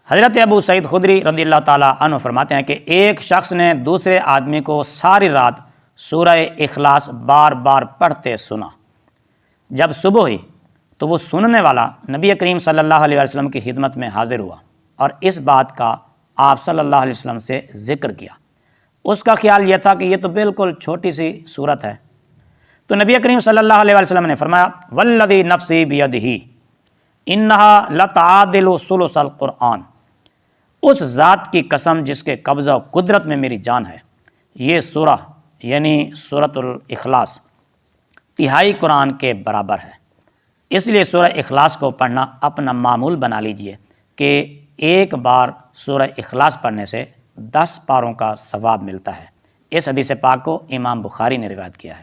हज़रत अबू सईद खुदरी रज़ियल्लाहु ताला अन्हु फरमाते हैं कि एक शख्स ने दूसरे आदमी को सारी रात सूरह इखलास बार बार पढ़ते सुना। जब सुबह हुई तो वो सुनने वाला नबी करीम सल्लल्लाहु अलैहि वसल्लम की खिदमत में हाजिर हुआ और इस बात का आप सल्लल्लाहु अलैहि वसल्लम से ज़िक्र किया। उसका ख्याल यह था कि ये तो बिल्कुल छोटी सी सूरत है। तो नबी करीम सल्लल्लाहु अलैहि वसल्लम ने फरमाया, वल्लज़ी नफ़्सी बियदिही इन्नहा लतआदिलु सुलुसल कुरआन, उस ज़ात की कसम जिसके कब्ज़ा और कुदरत में मेरी जान है, ये सूरह यानी सूरतुल इखलास तिहाई कुरान के बराबर है। इसलिए सूरह इखलास को पढ़ना अपना मामूल बना लीजिए कि एक बार सूरह इखलास पढ़ने से 10 पारों का सवाब मिलता है। इस हदीस पाक को इमाम बुखारी ने रिवायत किया है।